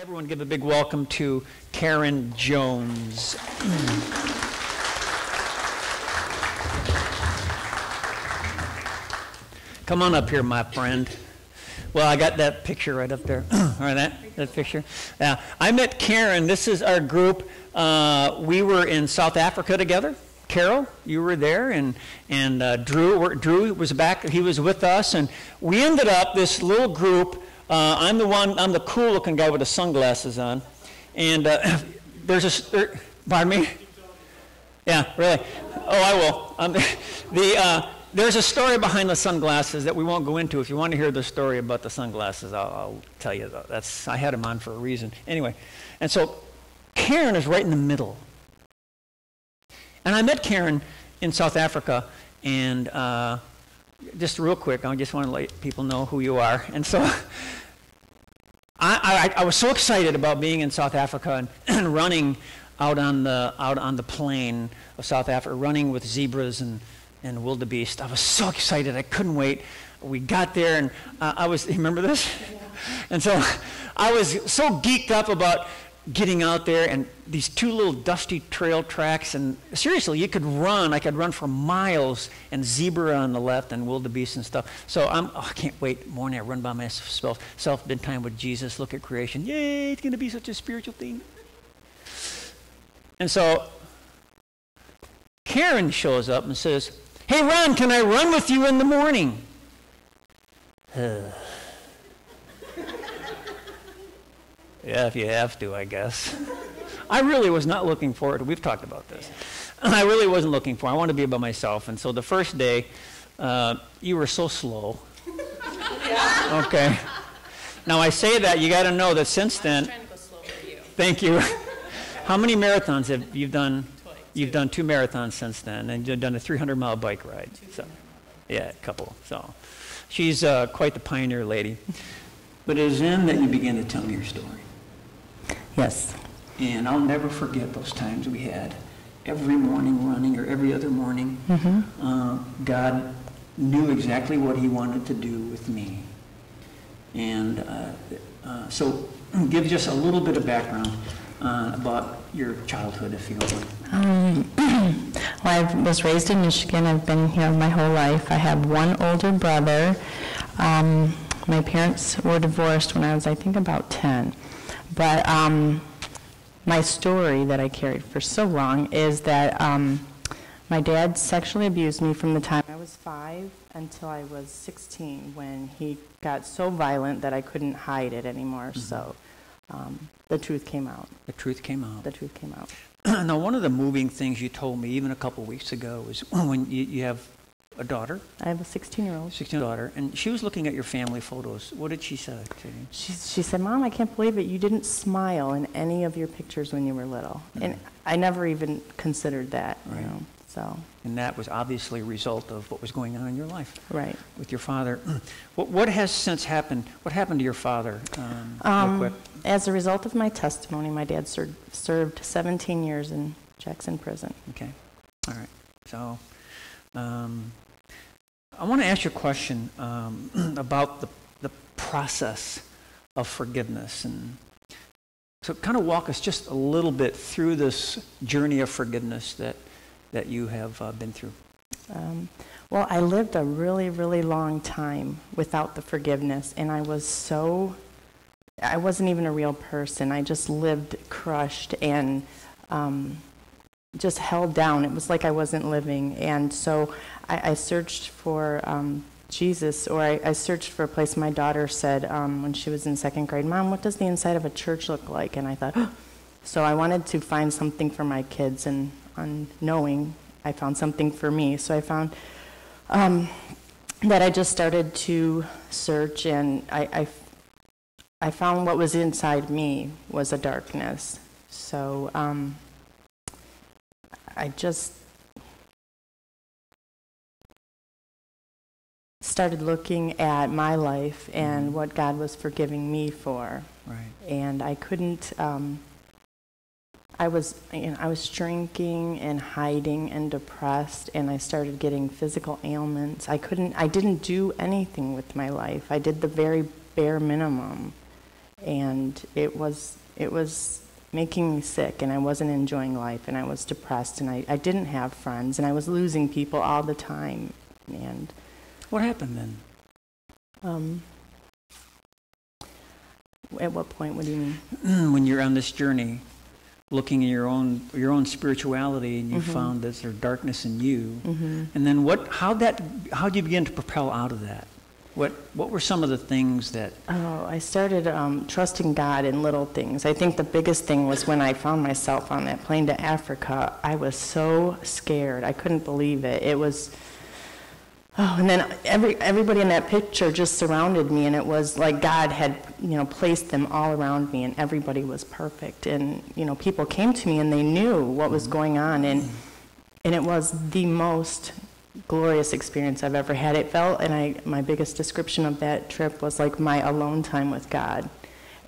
Everyone give a big welcome to Karen Jones. Come on up here, my friend. Well, I got that picture right up there. All right, that picture. Yeah, I met Karen. This is our group. We were in South Africa together. Carol, you were there, and Drew was back. He was with us, and we ended up this little group. I'm the cool-looking guy with the sunglasses on, and pardon me? Yeah, really? Oh, I will. There's a story behind the sunglasses that we won't go into. If you want to hear the story about the sunglasses, I'll tell you. I had them on for a reason. Anyway, and so Karen is right in the middle. And I met Karen in South Africa, and just real quick, I just want to let people know who you are. And so I was so excited about being in South Africa and running out on the plain of South Africa, running with zebras and wildebeest. I was so excited. I couldn't wait. We got there, and you remember this? Yeah. And so I was so geeked up about getting out there and these two little dusty trail tracks, and seriously, I could run for miles, and zebra on the left and wildebeest and stuff. So I can't wait. Morning, I run by myself, spend time with Jesus, look at creation. Yay, it's going to be such a spiritual thing. And so Karen shows up and says, "Hey, Ron, can I run with you in the morning?" Yeah, if you have to, I guess. I really was not looking forward to it. We've talked about this. I really wasn't looking for it. I wanted to be by myself. And so the first day, you were so slow. Yeah. Okay. Now, I say that, you got to know that since then. I was trying to go slow for you. Thank you. How many marathons have you done? You've done 2 marathons since then, and you've done a 300-mile bike ride. So, yeah, a couple. So, she's quite the pioneer lady. But it is then that you began to tell me your story. Yes. And I'll never forget those times we had. Every morning running, or every other morning, God knew exactly what he wanted to do with me. And so give just a little bit of background about your childhood, if you don't mind. Well, I was raised in Michigan. I've been here my whole life. I have one older brother. My parents were divorced when I was, I think, about 10. But my story that I carried for so long is that my dad sexually abused me from the time I was 5 until I was 16, when he got so violent that I couldn't hide it anymore. Mm-hmm. So the truth came out. The truth came out. The truth came out. Now, one of the moving things you told me even a couple of weeks ago was when you have a daughter. I have a 16-year-old. 16-year-old daughter, and she was looking at your family photos. What did she say to you? She said, "Mom, I can't believe it. You didn't smile in any of your pictures when you were little." Mm-hmm. And I never even considered that, right. You know, so. And that was obviously a result of what was going on in your life. Right. With your father. What has since happened? What happened to your father? Real quick? As a result of my testimony, my dad served 17 years in Jackson Prison. Okay. All right. So, I want to ask you a question about the process of forgiveness. And so kind of walk us just a little bit through this journey of forgiveness that you have been through. Well, I lived a really, really long time without the forgiveness, and I wasn't even a real person. I just lived crushed and just held down. It was like I wasn't living. And so I searched for Jesus, or I searched for a place. My daughter said when she was in 2nd grade, "Mom, what does the inside of a church look like?" And I thought, so I wanted to find something for my kids, and unknowing, I found something for me. So I found that I just started to search, and I found what was inside me was a darkness. So I just started looking at my life and what God was forgiving me for. Right. And I couldn't, I was drinking and hiding and depressed, and I started getting physical ailments. I didn't do anything with my life. I did the very bare minimum. and it was making me sick, and I wasn't enjoying life, and I was depressed, and I didn't have friends, and I was losing people all the time. And What happened then? At what point? What do you mean? When you're on this journey, looking at your own spirituality, and you found that there's darkness in you, and then how did you begin to propel out of that? What were some of the things that? Oh, I started trusting God in little things. I think the biggest thing was when I found myself on that plane to Africa. I was so scared. I couldn't believe it. It was, and then everybody in that picture just surrounded me, and it was like God had, placed them all around me, and everybody was perfect. And, people came to me, and they knew what was going on, and it was the most glorious experience I've ever had. It felt, and my biggest description of that trip was like my alone time with God.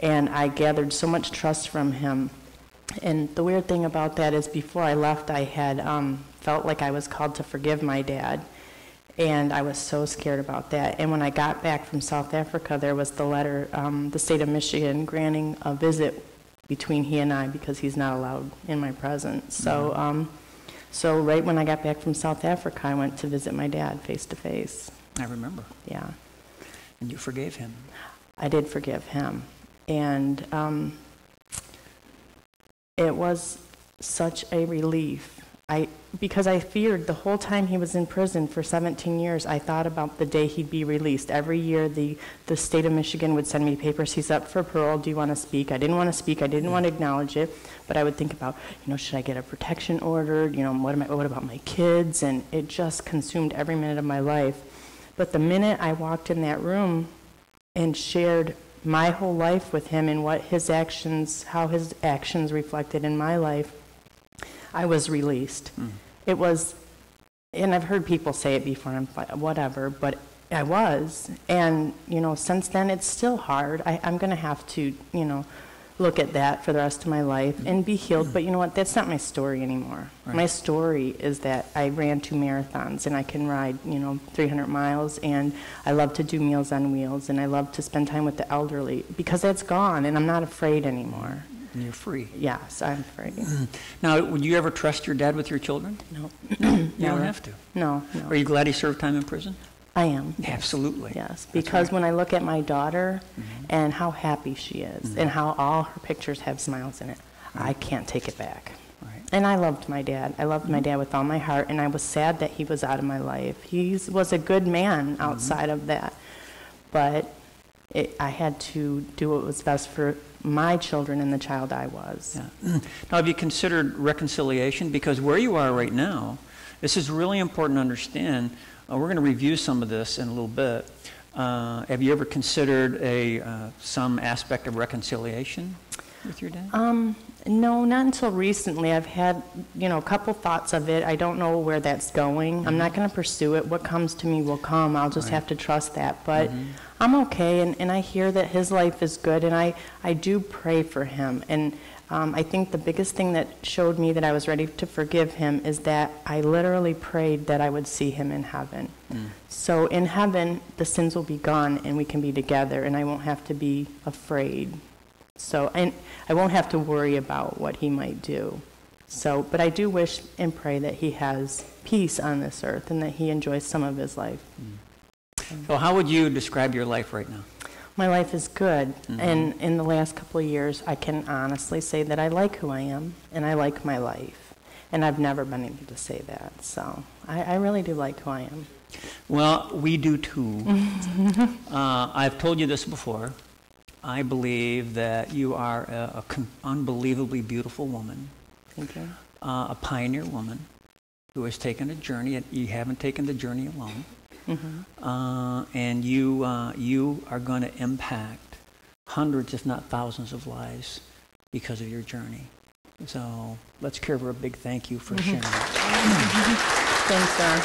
And I gathered so much trust from him. And the weird thing about that is before I left, I had felt like I was called to forgive my dad. And I was so scared about that. And when I got back from South Africa, there was the letter, the state of Michigan granting a visit between he and I, because he's not allowed in my presence. So right when I got back from South Africa, I went to visit my dad face to face. I remember. Yeah. And you forgave him. I did forgive him. And it was such a relief. Because I feared the whole time he was in prison for 17 years, I thought about the day he'd be released. Every year, the state of Michigan would send me papers. He's up for parole. Do you want to speak? I didn't want to speak. I didn't want to acknowledge it. But I would think about, should I get a protection order? What about my kids? And it just consumed every minute of my life. But the minute I walked in that room and shared my whole life with him and how his actions reflected in my life, I was released. It was, and I've heard people say it before, and I'm like, whatever, but I was. And, since then, it's still hard. I'm going to have to, look at that for the rest of my life and be healed. But you know what? That's not my story anymore. Right. My story is that I ran 2 marathons, and I can ride, 300 miles, and I love to do Meals on Wheels, and I love to spend time with the elderly, because that's gone, and I'm not afraid anymore. And you're free. Yes, I'm free. Now, would you ever trust your dad with your children? No. You don't have to. No. Are you glad he served time in prison? I am. Absolutely. Yes, because when I look at my daughter and how happy she is and how all her pictures have smiles in it, I can't take it back. Right. And I loved my dad. I loved my dad with all my heart, and I was sad that he was out of my life. He was a good man outside of that, but I had to do what was best for my children and the child I was. Yeah. Now, have you considered reconciliation? Because where you are right now, this is really important to understand. We're going to review some of this in a little bit. Have you ever considered some aspect of reconciliation with your dad? No, not until recently. I've had, a couple thoughts of it. I don't know where that's going. I'm not going to pursue it. What comes to me will come. I'll just have to trust that. But I'm okay, and I hear that his life is good, and I do pray for him. And I think the biggest thing that showed me that I was ready to forgive him is that I literally prayed that I would see him in heaven. So in heaven, the sins will be gone, and we can be together, and I won't have to be afraid. So, and I won't have to worry about what he might do. So, but I do wish and pray that he has peace on this earth and that he enjoys some of his life. So how would you describe your life right now? My life is good. And in the last couple of years, I can honestly say that I like who I am and I like my life. And I've never been able to say that. So I really do like who I am. Well, we do too. I've told you this before. I believe that you are an unbelievably beautiful woman. Thank you. A pioneer woman who has taken a journey. You haven't taken the journey alone. And you are going to impact hundreds, if not thousands, of lives because of your journey. So let's give her a big thank you for sharing. Thanks, Don.